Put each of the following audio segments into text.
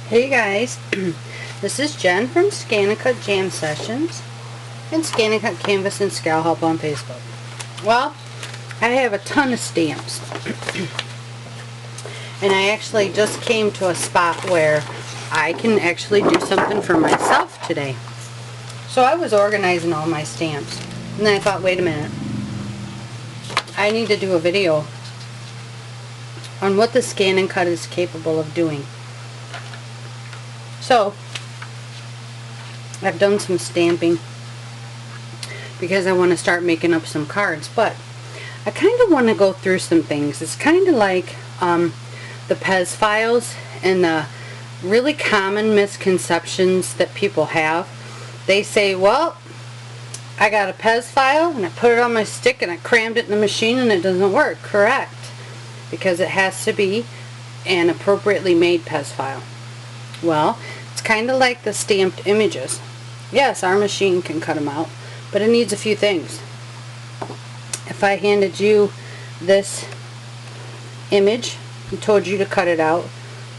Hey guys, this is Jen from ScanNCut Jam Sessions and ScanNCut Canvas and Scale Help on Facebook. Well, I have a ton of stamps and I actually just came to a spot where I can actually do something for myself today. So I was organizing all my stamps and then I thought, wait a minute, I need to do a video on what the ScanNCut is capable of doing. So, I've done some stamping because I want to start making up some cards, but I kind of want to go through some things. It's kind of like the Pez files and the really common misconceptions that people have. They say, well, I got a Pez file and I put it on my stick and I crammed it in the machine and it doesn't work. Correct. Because it has to be an appropriately made Pez file. Well, it's kind of like the stamped images. Yes, our machine can cut them out, but it needs a few things. If I handed you this image and told you to cut it out,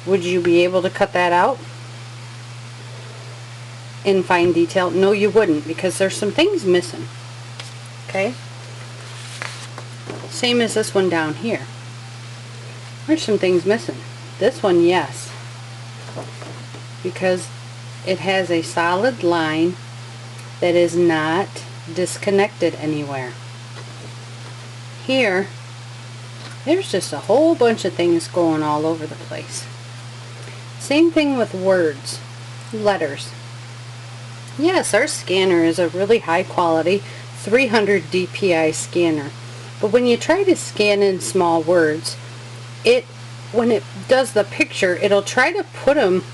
would you be able to cut that out in fine detail? No, you wouldn't, because there's some things missing. Okay? Same as this one down here. There's some things missing. This one, yes, because it has a solid line that is not disconnected anywhere. Here, there's just a whole bunch of things going all over the place. Same thing with words, letters. Yes, our scanner is a really high quality 300 DPI scanner, but when you try to scan in small words, when it does the picture, it'll try to put them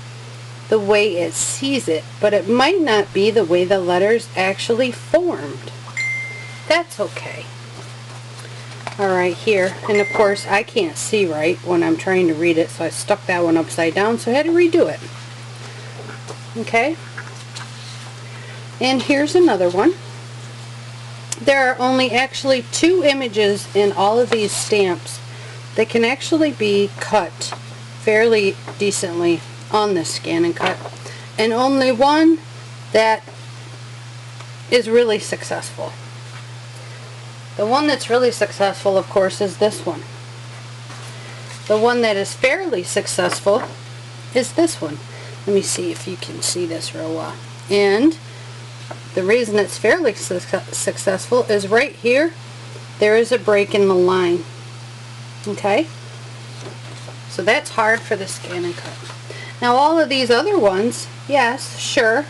the way it sees it, but it might not be the way the letters actually formed. That's okay. Alright, here, and of course I can't see right when I'm trying to read it, so I stuck that one upside down, so I had to redo it. Okay? And here's another one. There are only actually 2 images in all of these stamps that can actually be cut fairly decently on this ScanNCut, and only one that is really successful. The one that's really successful, of course, is this one. The one that is fairly successful is this one. Let me see if you can see this real well. And the reason it's fairly successful is right here, there is a break in the line. Okay? So that's hard for the ScanNCut. Now all of these other ones, yes, sure,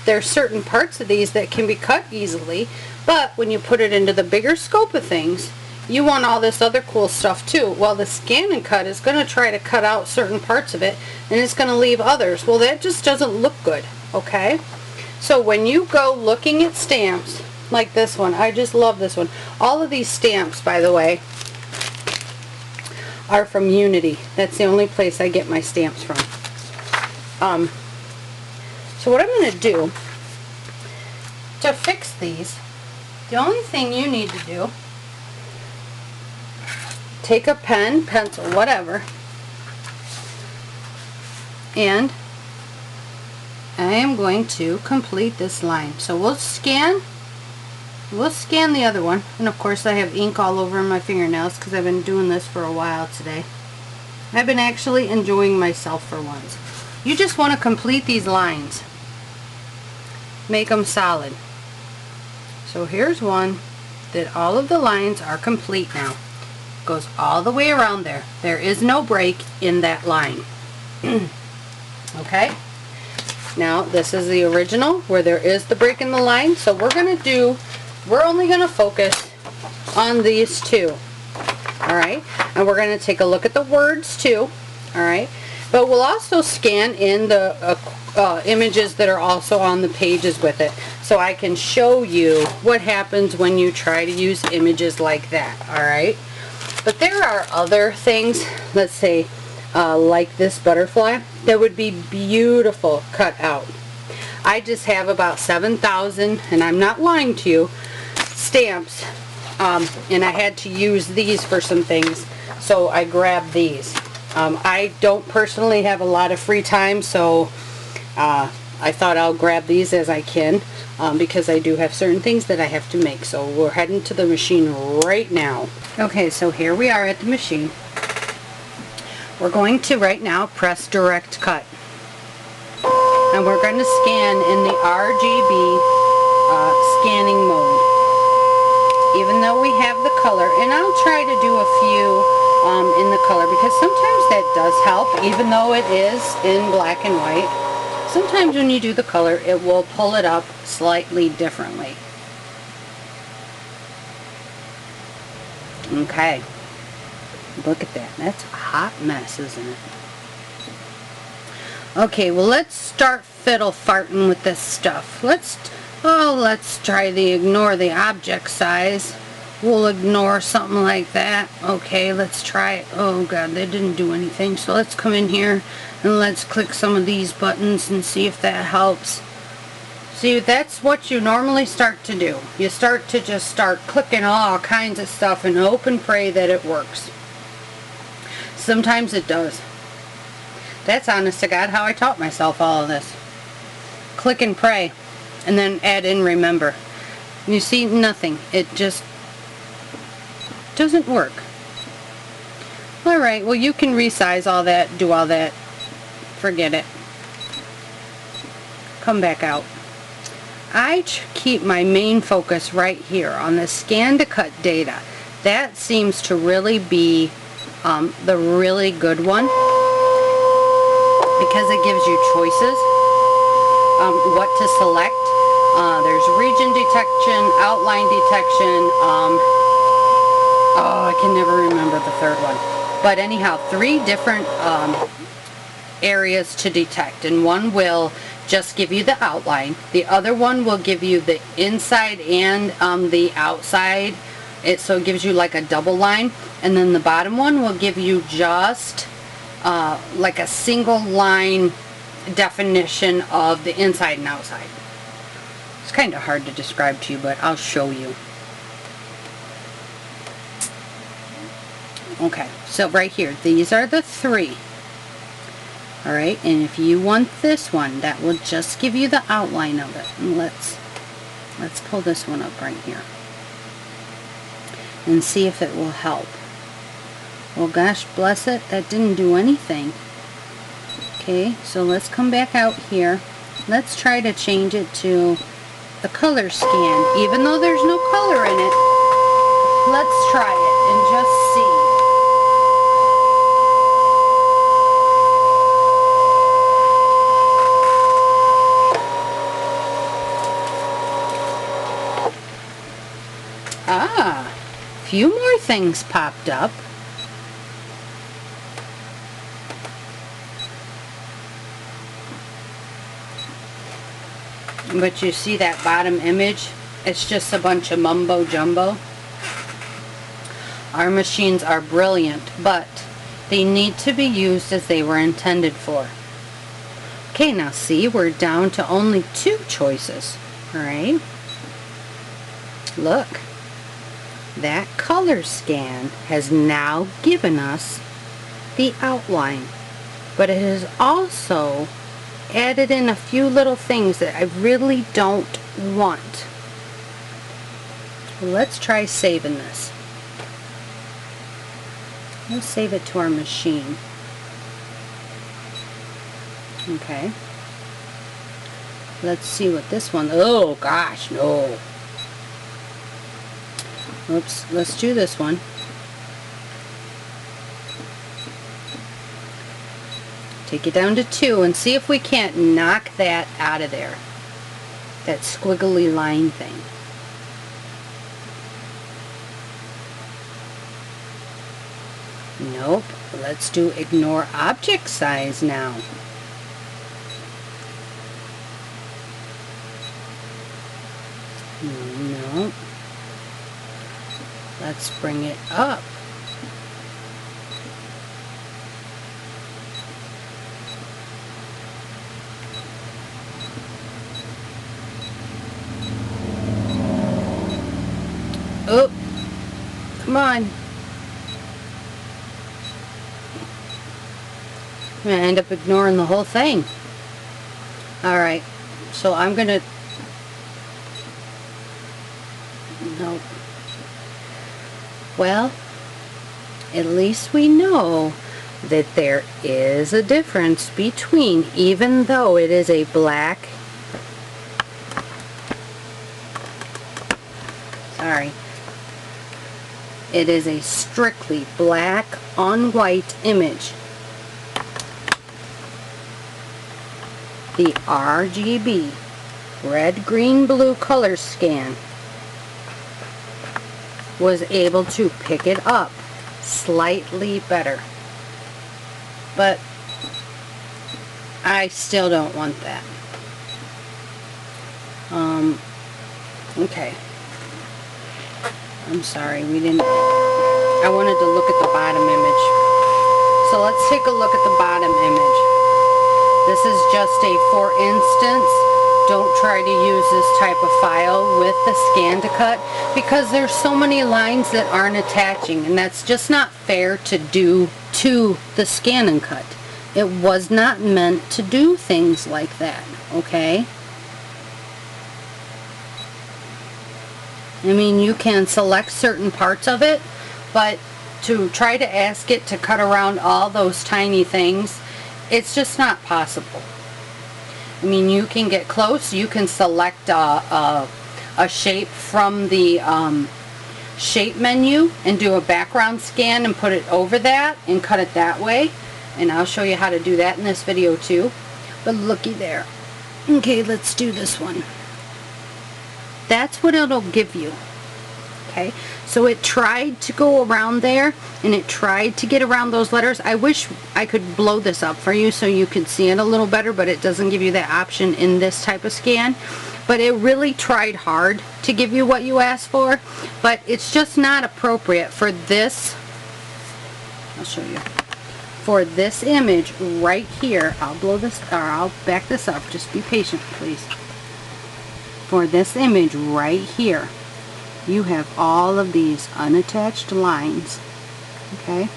there's certain parts of these that can be cut easily, but when you put it into the bigger scope of things, you want all this other cool stuff too. Well, the ScanNCut is going to try to cut out certain parts of it, and it's going to leave others. Well, that just doesn't look good, okay? So when you go looking at stamps, like this one, I just love this one. All of these stamps, by the way, are from Unity. That's the only place I get my stamps from. So what I'm going to do to fix these, the only thing you need to do, take a pen, pencil, whatever, and I am going to complete this line. So we'll scan the other one, and of course I have ink all over my fingernails because I've been doing this for a while today. I've been actually enjoying myself for once. You just want to complete these lines. Make them solid. So here's one that all of the lines are complete now. Goes all the way around there. There is no break in that line. Okay? Now this is the original where there is the break in the line, so we're only going to focus on these 2. Alright? And we're going to take a look at the words too. Alright? But we'll also scan in the images that are also on the pages with it, so I can show you what happens when you try to use images like that. Alright? But there are other things, let's say like this butterfly, that would be beautiful cut out. I just have about 7,000, and I'm not lying to you, stamps, and I had to use these for some things, so I grabbed these. I don't personally have a lot of free time, so I thought I'll grab these as I can, because I do have certain things that I have to make. So we're heading to the machine right now. Okay, so here we are at the machine. We're going to right now press direct cut. And we're going to scan in the RGB scanning mode. Even though we have the color, and I'll try to do a few in the color, because sometimes that does help, even though it is in black and white. Sometimes when you do the color, it will pull it up slightly differently. Okay, look at that. That's a hot mess, isn't it? Okay, well, let's start fiddle farting with this stuff. Let's try the ignore the object size. We'll ignore something like that. Okay, let's try it. Oh god, that didn't do anything. So let's come in here and let's click some of these buttons and see if that helps. See, that's what you normally start to do. You start to just start clicking all kinds of stuff and hope and pray that it works. Sometimes it does. That's honest to God how I taught myself all of this. Click and pray, and then add in remember. You see, nothing. It just doesn't work. Alright, well, you can resize all that, do all that. Forget it. Come back out. I keep my main focus right here on the ScanNCut data. That seems to really be the really good one, because it gives you choices, what to select. There's region detection, outline detection, oh, I can never remember the third one. But anyhow, 3 different areas to detect, and one will just give you the outline. The other one will give you the inside and the outside. So it gives you like a double line, and then the bottom one will give you just like a single line definition of the inside and outside. It's kind of hard to describe to you, but I'll show you. Okay, so right here, these are the 3. Alright, and if you want this one, that will just give you the outline of it. And let's pull this one up right here and see if it will help. Well, gosh bless it, that didn't do anything. Okay, so let's come back out here. Let's try to change it to the color scan. Even though there's no color in it, let's try it and just see. Ah, a few more things popped up. But you see that bottom image? It's just a bunch of mumbo jumbo. Our machines are brilliant, but they need to be used as they were intended for. Okay, now see, we're down to only 2 choices. Alright? Look. That color scan has now given us the outline, but it has also added in a few little things that I really don't want. Let's try saving this. We'll save it to our machine. Okay. Let's see what this one, oh gosh, no. Oops, let's do this one. Take it down to 2 and see if we can't knock that out of there. That squiggly line thing. Nope. Let's do ignore object size now. No. Let's bring it up. Oh, come on. I'm going to end up ignoring the whole thing. Alright, so I'm going to... Nope. Well, at least we know that there is a difference between, even though it is a black... Sorry. It is a strictly black on white image. The RGB, red, green, blue color scan was able to pick it up slightly better. But I still don't want that. Okay. I'm sorry, we didn't... I wanted to look at the bottom image. So let's take a look at the bottom image. This is just a for instance. Don't try to use this type of file with the ScanNCut because there's so many lines that aren't attaching, and that's just not fair to do to the ScanNCut. It was not meant to do things like that, okay? I mean, you can select certain parts of it, but to try to ask it to cut around all those tiny things, it's just not possible. I mean, you can get close. You can select a shape from the shape menu and do a background scan and put it over that and cut it that way. And I'll show you how to do that in this video too. But looky there. Okay, let's do this one. That's what it'll give you. Okay, so it tried to go around there and it tried to get around those letters. I wish I could blow this up for you so you could see it a little better, but it doesn't give you that option in this type of scan. But it really tried hard to give you what you asked for, but it's just not appropriate for this. I'll show you. For this image right here, I'll blow this, or I'll back this up. Just be patient, please. For this image right here, you have all of these unattached lines, okay?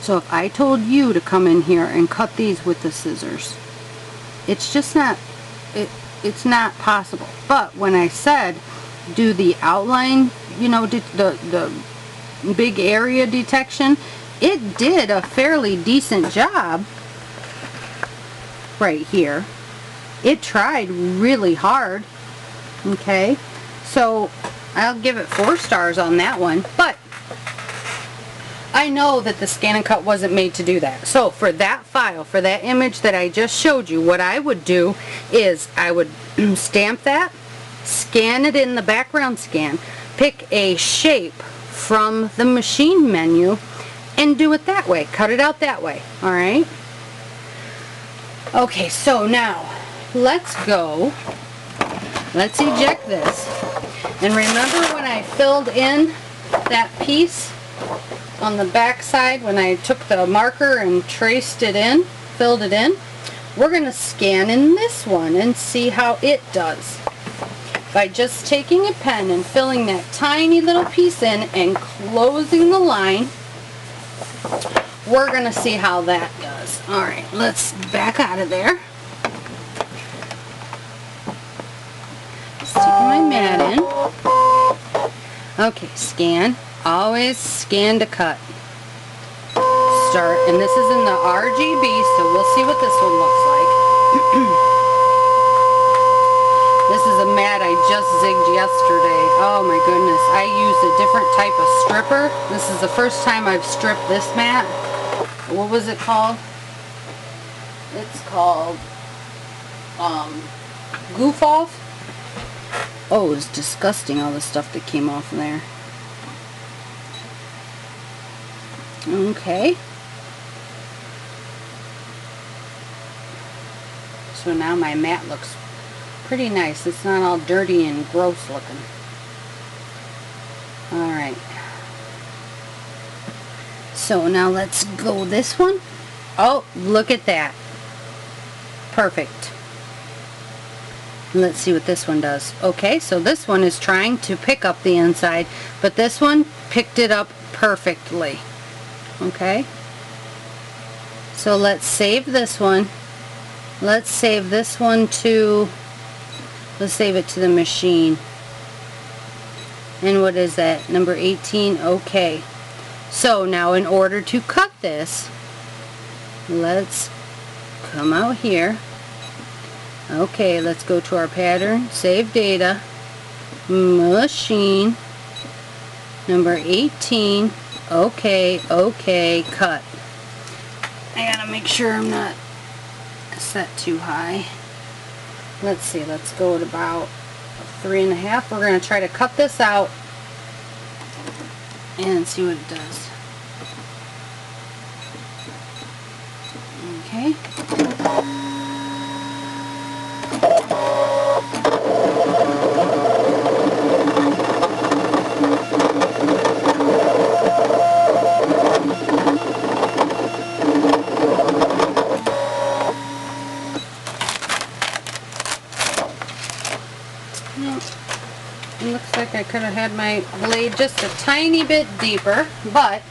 So if I told you to come in here and cut these with the scissors, it's just not, it's not possible. But when I said do the outline, you know, the big area detection, it did a fairly decent job right here. It tried really hard, okay? So I'll give it 4 stars on that one, but I know that the ScanNCut wasn't made to do that. So for that file, for that image that I just showed you, what I would do is I would stamp that, scan it in the background scan, pick a shape from the machine menu, and do it that way. Cut it out that way, alright? Okay, so now let's go. Let's eject this. And remember when I filled in that piece on the back side, when I took the marker and traced it in, filled it in? We're going to scan in this one and see how it does. By just taking a pen and filling that tiny little piece in and closing the line, we're going to see how that does. Alright, let's back out of there. Sticking my mat in. Okay, scan. Always ScanNCut. Start, and this is in the RGB, so we'll see what this one looks like. This is a mat I just zigged yesterday. Oh my goodness, I used a different type of stripper. This is the first time I've stripped this mat. What was it called? It's called Goof Off. Oh, it was disgusting, all the stuff that came off of there. Okay. So now my mat looks pretty nice. It's not all dirty and gross looking. Alright. So now let's go this one. Oh, look at that. Perfect. Let's see what this one does. Okay, so this one is trying to pick up the inside, but this one picked it up perfectly. Okay? So let's save this one. Let's save this one to, let's save it to the machine. And what is that? Number 18, okay. So now in order to cut this, let's come out here. Okay, let's go to our pattern, save data, machine, number 18, okay, okay, cut. I gotta make sure I'm not set too high. Let's see, let's go at about 3.5. We're gonna try to cut this out and see what it does. Okay. It looks like I could have had my blade just a tiny bit deeper, but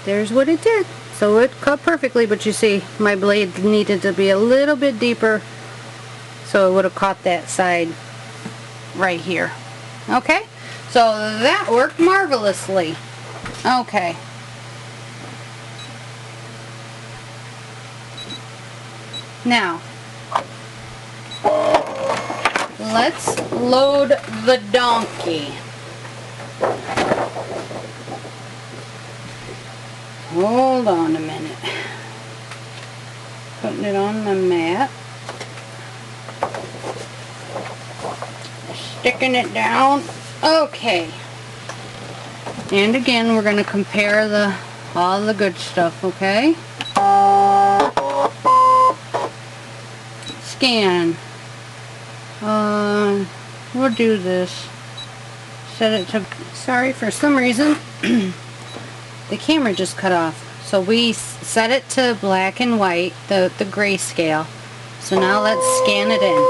there's what it did. So it cut perfectly, but you see my blade needed to be a little bit deeper, so it would have caught that side right here. Okay, so that worked marvelously. Okay. Now, let's load the donkey. Hold on a minute. Putting it on the mat. Sticking it down. Okay. And again, we're going to compare all the good stuff, okay? Scan. We'll do this. Set it to, sorry, for some reason the camera just cut off. So we set it to black and white, the grayscale. So now let's scan it in.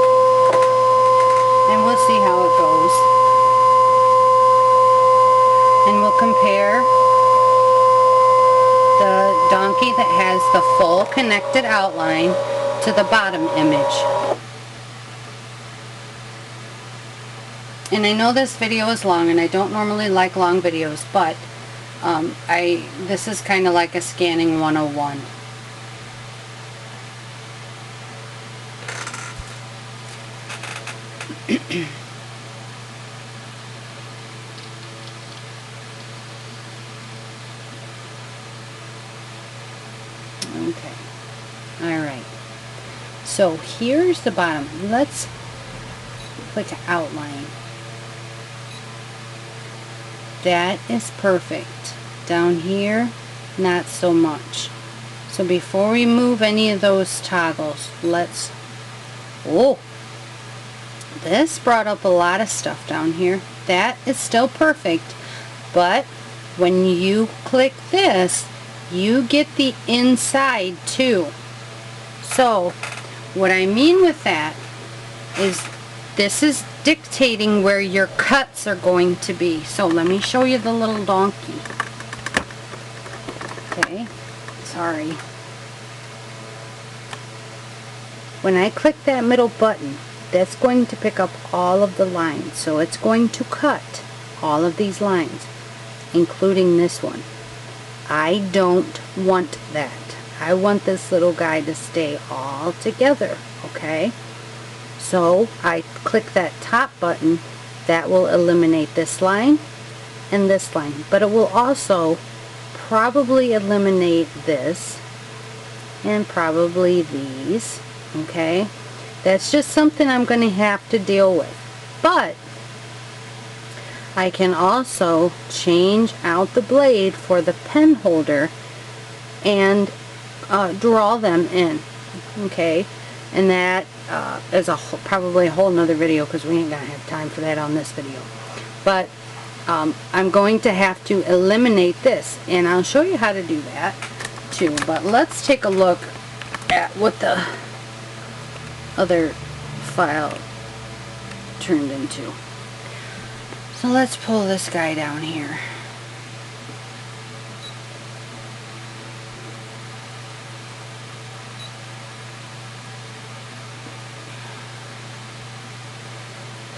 And we'll see how it goes. And we'll compare the donkey that has the full connected outline to the bottom image. And I know this video is long, and I don't normally like long videos, but this is kind of like a scanning 101. Okay. Alright. So here's the bottom. Let's click outline. That is perfect. Down here, not so much. So before we move any of those toggles, let's, oh, this brought up a lot of stuff down here. That is still perfect, but when you click this, you get the inside too. So what I mean with that is this is dictating where your cuts are going to be. So let me show you the little donkey. Okay, sorry. When I click that middle button, that's going to pick up all of the lines. So it's going to cut all of these lines, including this one. I don't want that. I want this little guy to stay all together, okay? So I click that top button. That will eliminate this line and this line, but it will also probably eliminate this and probably these. Okay, that's just something I'm going to have to deal with, but I can also change out the blade for the pen holder and draw them in. Okay, and that is probably a whole nother video, because we ain't gonna have time for that on this video. But I'm going to have to eliminate this, and I'll show you how to do that too. But let's take a look at what the other file turned into. So let's pull this guy down here.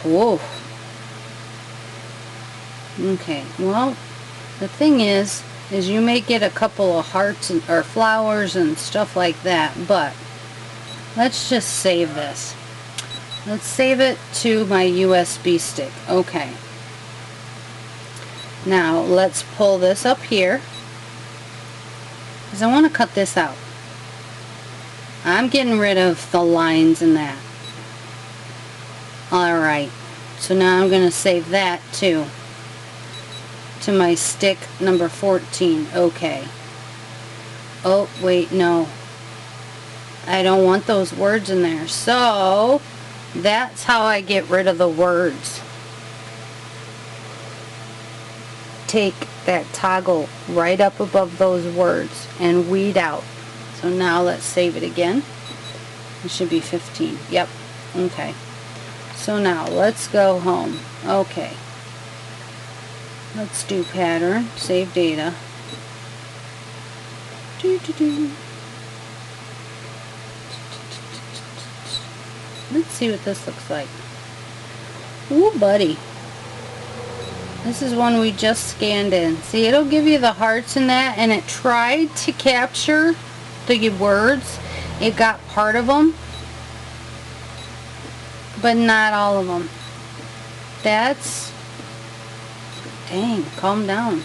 Whoa. Okay, well, the thing is you may get a couple of hearts or flowers and stuff like that, but let's just save this. Let's save it to my USB stick. Okay. Now, let's pull this up here, because I want to cut this out. I'm getting rid of the lines and that. Alright, so now I'm going to save that too, to my stick number 14. Okay. Oh, wait, no. I don't want those words in there. So, that's how I get rid of the words. Take that toggle right up above those words and weed out. So now let's save it again. It should be 15. Yep. Okay. So now let's go home. Okay. Let's do pattern, save data. Let's see what this looks like. Ooh, buddy. This is one we just scanned in. See, it'll give you the hearts in that, and it tried to capture the words. It got part of them, but not all of them. That's... Dang, calm down.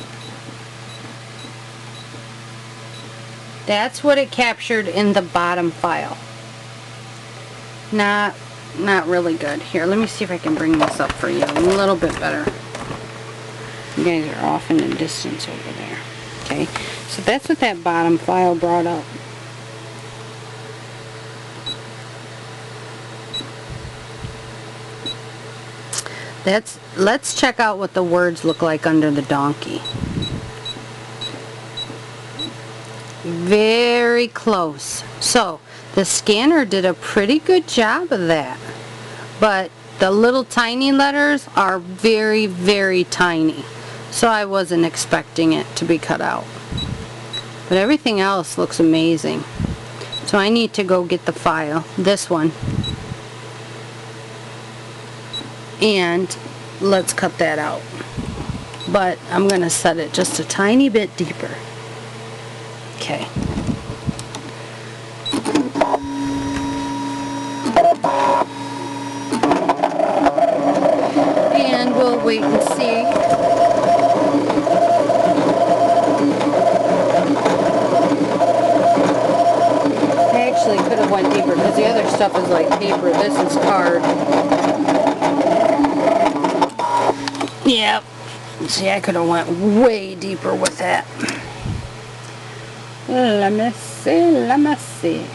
That's what it captured in the bottom file. Not really good. Here, let me see if I can bring this up for you a little bit better. You guys are off in the distance over there. Okay, so that's what that bottom file brought up. Let's check out what the words look like under the donkey. Very close. So, the scanner did a pretty good job of that. But the little tiny letters are very, very tiny. So I wasn't expecting it to be cut out. But everything else looks amazing. So I need to go get the file, this one. And let's cut that out. But I'm going to set it just a tiny bit deeper. Okay. And we'll wait and see. I actually could have went deeper because the other stuff is like paper. This is card. Yep. See, I could have went way deeper with that. Let me see.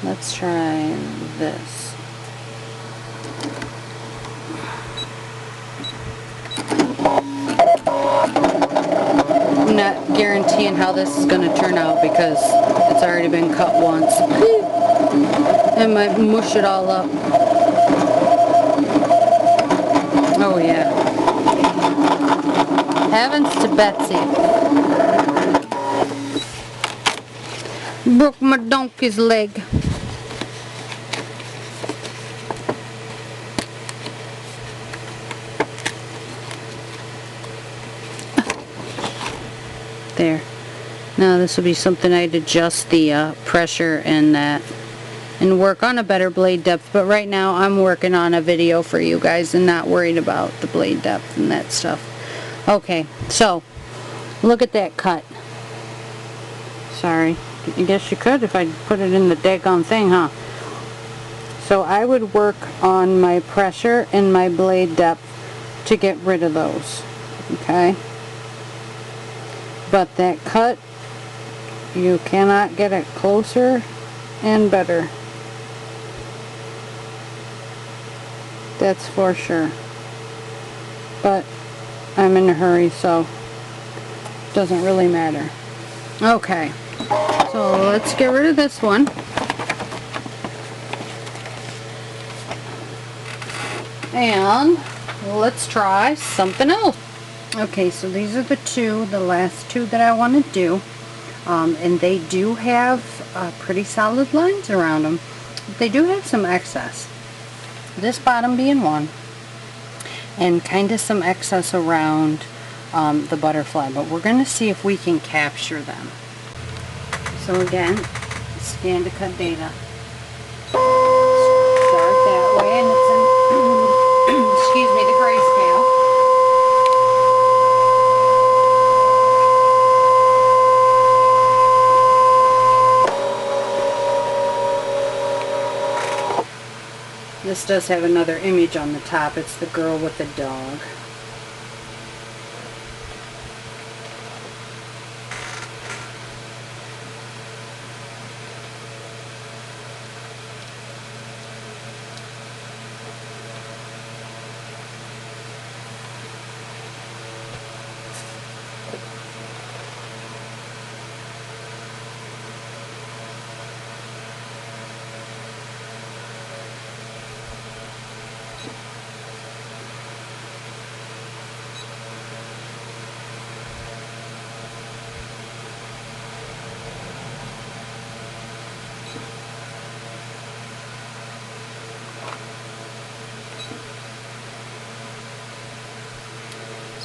Let's try this. I'm not guaranteeing how this is going to turn out because it's already been cut once. I might mush it all up. Oh yeah. Heavens to Betsy. Broke my donkey's leg. There. Now this will be something I'd adjust the pressure and that and work on a better blade depth, but right now I'm working on a video for you guys and not worried about the blade depth and that stuff. Okay, so look at that cut. Sorry, I guess you could if I put it in the daggone thing, huh? So I would work on my pressure and my blade depth to get rid of those, okay? But that cut, you cannot get it closer and better. That's for sure. But I'm in a hurry, so it doesn't really matter. Okay, so let's get rid of this one. And let's try something else. Okay, so these are the last two that I want to do. And they do have pretty solid lines around them. They do have some excess. This bottom being one. And kind of some excess around the butterfly. But we're going to see if we can capture them. So again, ScanNCut data. Start that way, and it's in, excuse me, the Greyscale. This does have another image on the top. It's the girl with the dog.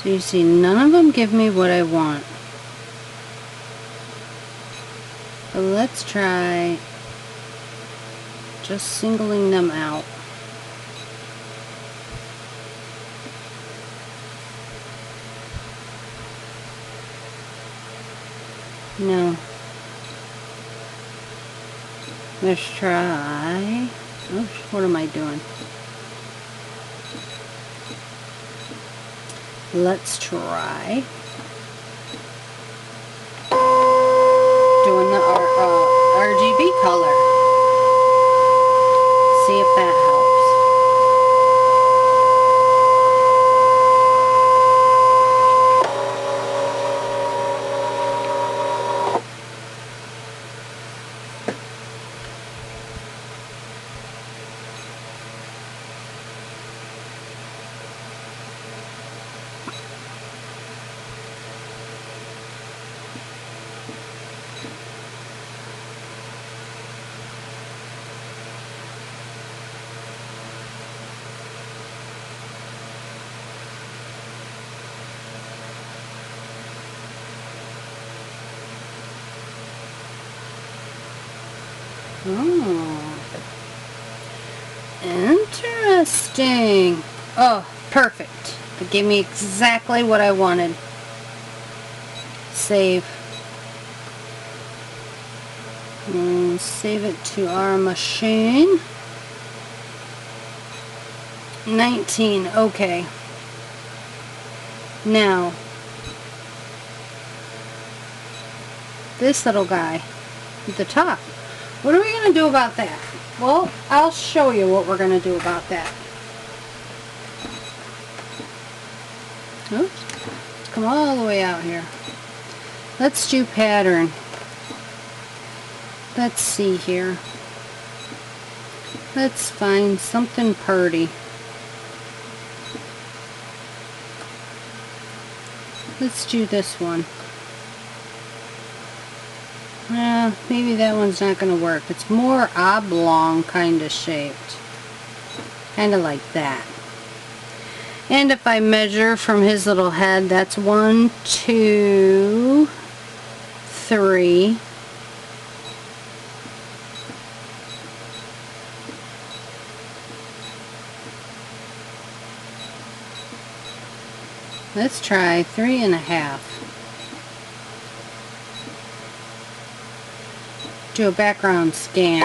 So you see, none of them give me what I want. But let's try just singling them out. No. Let's try. Oops, what am I doing? Let's try doing the RGB color. See if that helps. Oh, interesting. Oh, perfect. It gave me exactly what I wanted. Save. Save it to our machine. 19, okay. Now, this little guy at the top. What are we going to do about that? Well, I'll show you what we're going to do about that. Oops. Let's come all the way out here. Let's do pattern. Let's see here. Let's find something pretty. Let's do this one. Maybe that one's not going to work. It's more oblong kind of shaped. Kind of like that. And if I measure from his little head, that's 1, 2, 3. Let's try 3.5. Do a background scan.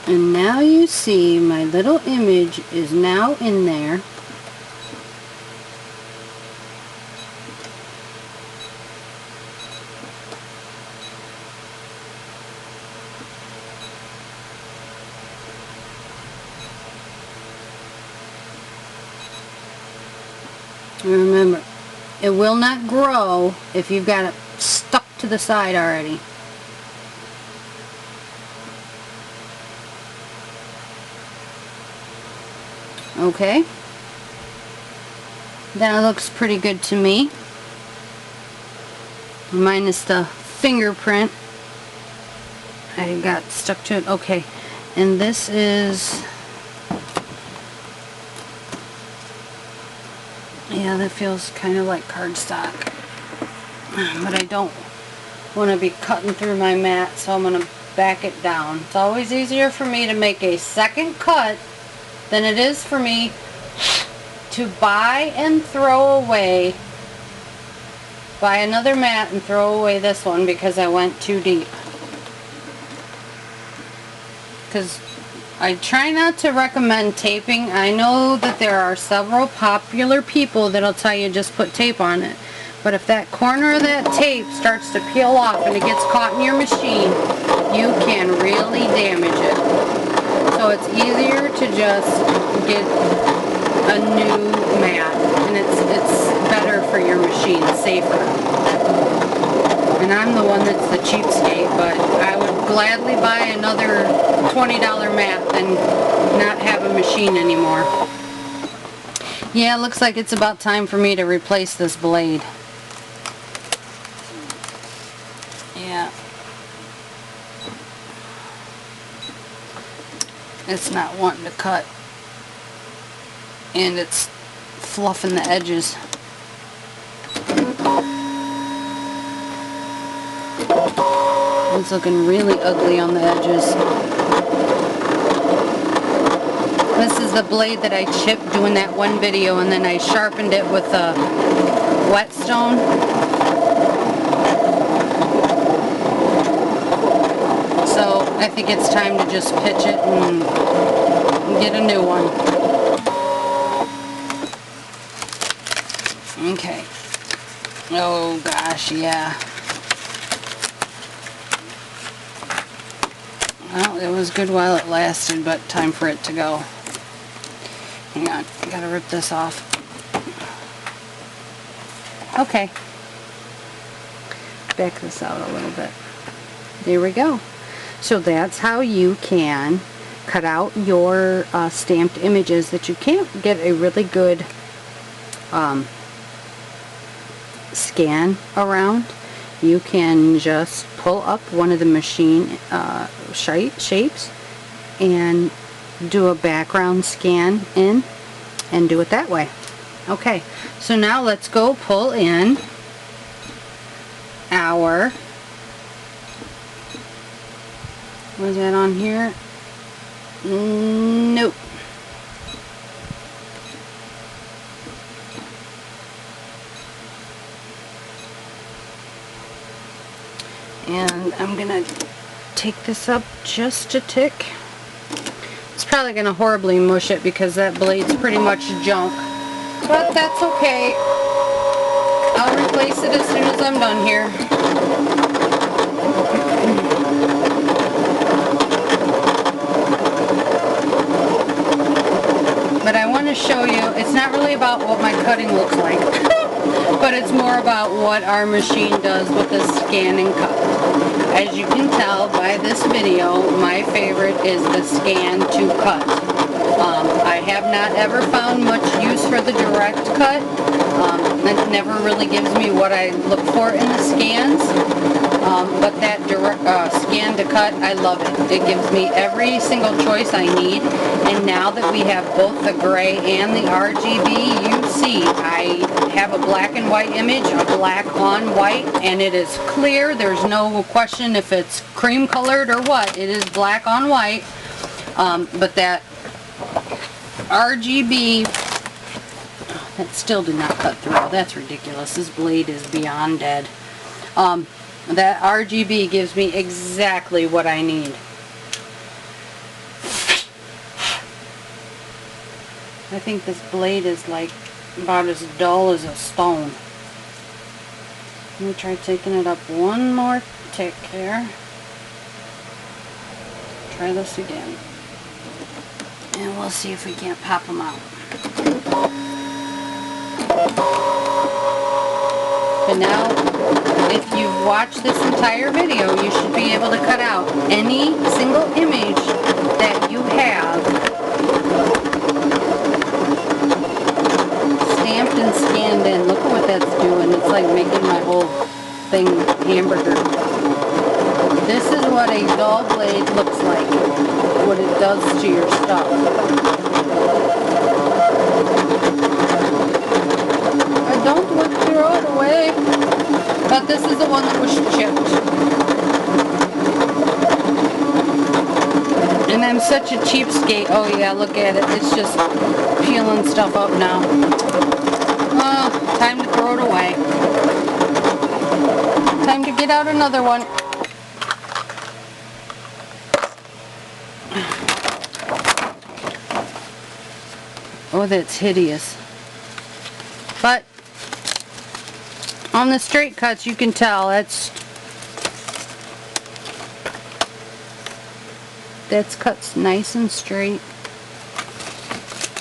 And now you see my little image is now in there. Remember, it will not grow if you've got it stuck to the side already. Okay. That looks pretty good to me. Minus the fingerprint. I got stuck to it. Okay. And this is... yeah, that feels kind of like cardstock. But I don't want to be cutting through my mat, so I'm going to back it down. It's always easier for me to make a second cut than it is for me to buy and throw away, buy another mat and throw away this one because I went too deep. Because I try not to recommend taping. I know that there are several popular people that'll tell you just put tape on it. But if that corner of that tape starts to peel off and it gets caught in your machine, you can really damage it. So it's easier to just get a new mat, and it's better for your machine, safer. And I'm the one that's the cheapskate, but I would gladly buy another $20 mat than not have a machine anymore. Yeah, it looks like it's about time for me to replace this blade. Yeah. It's not wanting to cut. And it's fluffing the edges. It's looking really ugly on the edges. This is the blade that I chipped doing that one video, and then I sharpened it with a whetstone. So I think it's time to just pitch it and get a new one. Okay. Oh gosh, yeah. Well, it was good while it lasted, but time for it to go. Hang on, I gotta rip this off. Okay. Back this out a little bit. There we go. So that's how you can cut out your stamped images that you can't get a really good scan around. You can just pull up one of the machine shapes and do a background scan in and do it that way. Okay, so now let's go pull in our, was that on here? Nope. And I'm gonna take this up just a tick. It's probably gonna horribly mush it because that blade's pretty much junk, but that's okay. I'll replace it as soon as I'm done here. But I want to show you, it's not really about what my cutting looks like, but it's more about what our machine does with the ScanNCut. As you can tell by this video, my favorite is the ScanNCut. I have not ever found much use for the direct cut. It never really gives me what I look for in the scans. But that direct ScanNCut, I love it. It gives me every single choice I need. And now that we have both the gray and the RGB, you see I have a black and white image, a black on white, and it is clear. There's no question if it's cream colored or what. It is black on white. But that RGB, that still did not cut through. That's ridiculous. This blade is beyond dead. That RGB gives me exactly what I need. I think this blade is like about as dull as a stone. Let me try taking it up one more tick here. Try this again. And we'll see if we can't pop them out. But now, if you've watched this entire video, you should be able to cut out any single image that you have like making my whole thing hamburger. This is what a dull blade looks like. What it does to your stuff. I don't want to throw it away. But this is the one that was chipped. And I'm such a cheapskate. Oh yeah, look at it. It's just peeling stuff up now. Oh, time to throw it away. Time to get out another one. Oh, that's hideous. But on the straight cuts, you can tell that's cut nice and straight.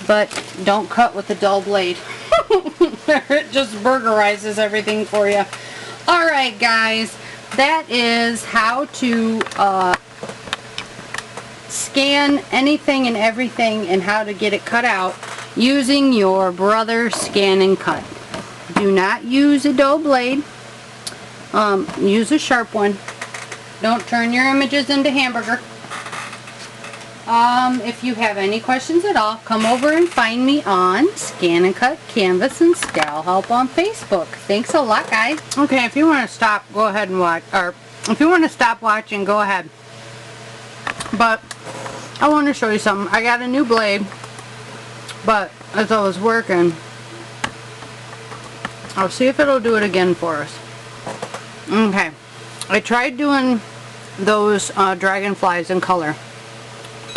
But don't cut with a dull blade. It just burgerizes everything for you. Alright guys, that is how to scan anything and everything and how to get it cut out using your brother's ScanNCut. Do not use a dull blade. Use a sharp one. Don't turn your images into hamburger. If you have any questions at all, come over and find me on ScanNCut, Canvas, and Scale Help on Facebook. Thanks a lot, guys. Okay, if you want to stop, go ahead and watch. Or if you want to stop watching, go ahead. But I want to show you something. I got a new blade, but as I was working, I'll see if it'll do it again for us. Okay, I tried doing those dragonflies in color.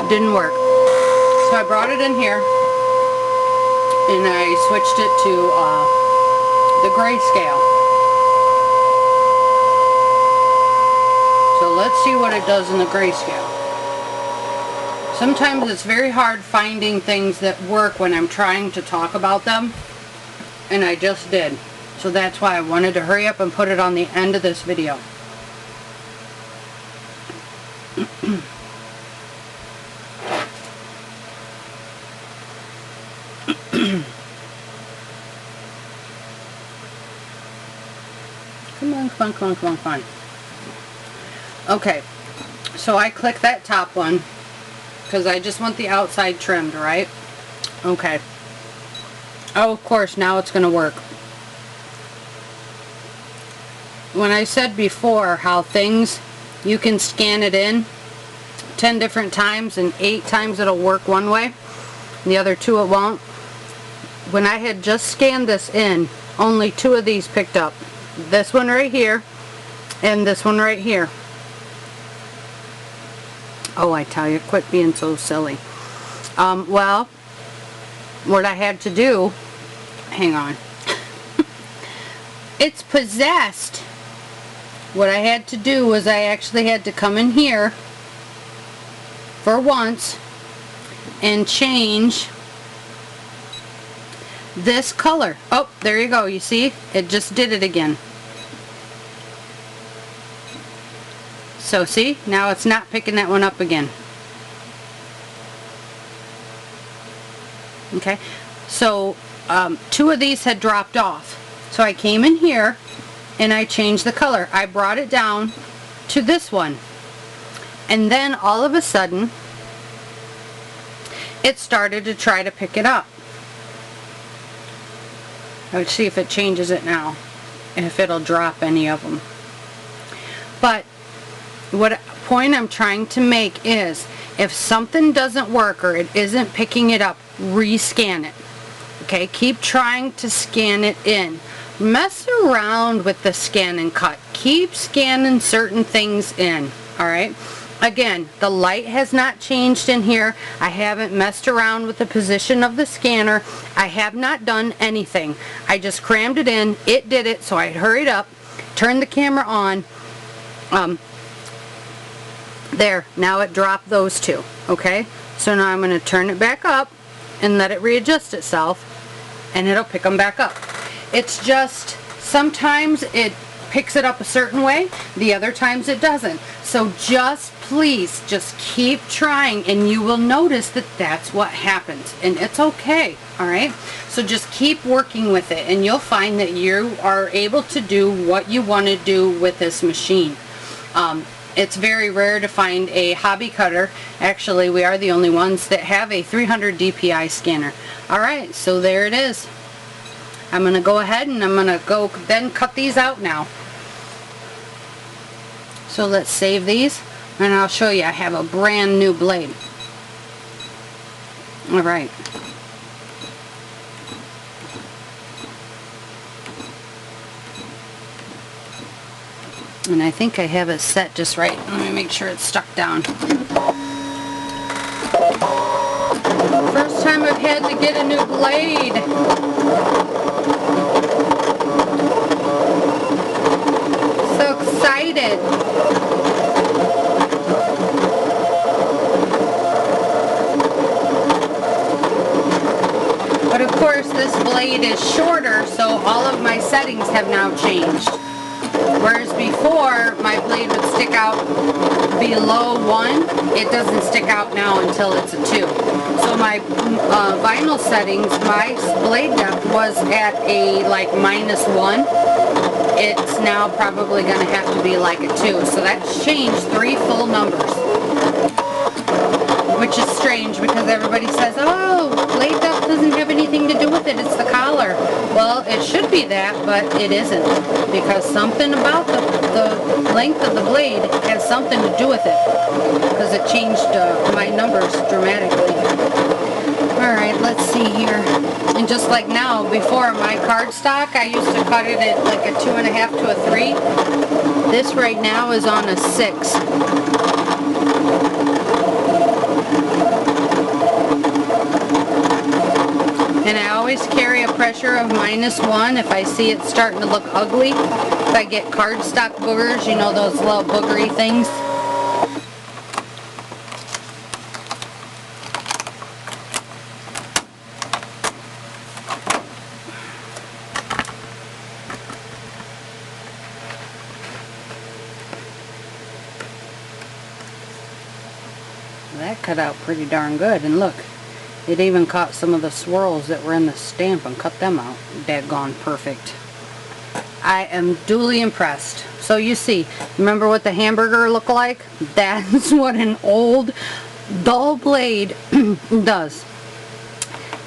Didn't work. So I brought it in here and I switched it to the Greyscale. So let's see what it does in the Greyscale. Sometimes it's very hard finding things that work when I'm trying to talk about them, and I just did. So that's why I wanted to hurry up and put it on the end of this video. Come on. Okay, so I click that top one because I just want the outside trimmed, right? Okay. Oh, of course, now it's going to work. When I said before how things, you can scan it in 10 different times and 8 times it'll work one way, the other 2 it won't. When I had just scanned this in, only 2 of these picked up. This one right here and this one right here. Oh, I tell you, quit being so silly. Well, what I had to do, hang on. It's possessed. What I had to do was I actually had to come in here for once and change this color. Oh, there you go. You see? It just did it again. So see? Now it's not picking that one up again. Okay? So 2 of these had dropped off. So I came in here and I changed the color. I brought it down to this one. And then all of a sudden it started to try to pick it up. Let's see if it changes it now, if it'll drop any of them. But what point I'm trying to make is, if something doesn't work or it isn't picking it up, rescan it. Okay, keep trying to scan it in. Mess around with the ScanNCut. Keep scanning certain things in. Alright? Again, the light has not changed in here. I haven't messed around with the position of the scanner. I have not done anything. I just crammed it in. It did it, so I hurried up, turned the camera on. There, now it dropped those 2. Okay? So now I'm going to turn it back up and let it readjust itself, and it'll pick them back up. It's just, sometimes it picks it up a certain way, the other times it doesn't. So just please just keep trying, and you will notice that that's what happens, and it's okay. All right, so just keep working with it, and you'll find that you are able to do what you want to do with this machine. It's very rare to find a hobby cutter. Actually, we are the only ones that have a 300 DPI scanner. All right, so there it is. I'm going to go ahead and I'm going to go then cut these out now. So let's save these, and I'll show you I have a brand new blade. All right. And I think I have it set just right. Let me make sure it's stuck down. First time I've had to get a new blade. So excited. But of course this blade is shorter, so all of my settings have now changed. Whereas before, my blade would stick out below 1. It doesn't stick out now until it's a 2. So my vinyl settings, my blade depth was at a like -1. It's now probably going to have to be like a 2. So that's changed 3 full numbers. Which is strange because everybody says, oh, blade depth doesn't have anything to do with it, it's the collar. Well, it should be that, but it isn't, because something about the length of the blade has something to do with it, because it changed my numbers dramatically. Alright, let's see here. And just like now, before my cardstock, I used to cut it at like a 2.5 to a 3. This right now is on a 6. And I always carry a pressure of -1 if I see it starting to look ugly. If I get cardstock boogers, you know, those little boogery things. That cut out pretty darn good, and look. It even caught some of the swirls that were in the stamp and cut them out. Daggone perfect. I am duly impressed. So you see, remember what the hamburger looked like? That's what an old dull blade does.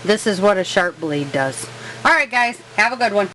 This is what a sharp blade does. Alright guys, have a good one.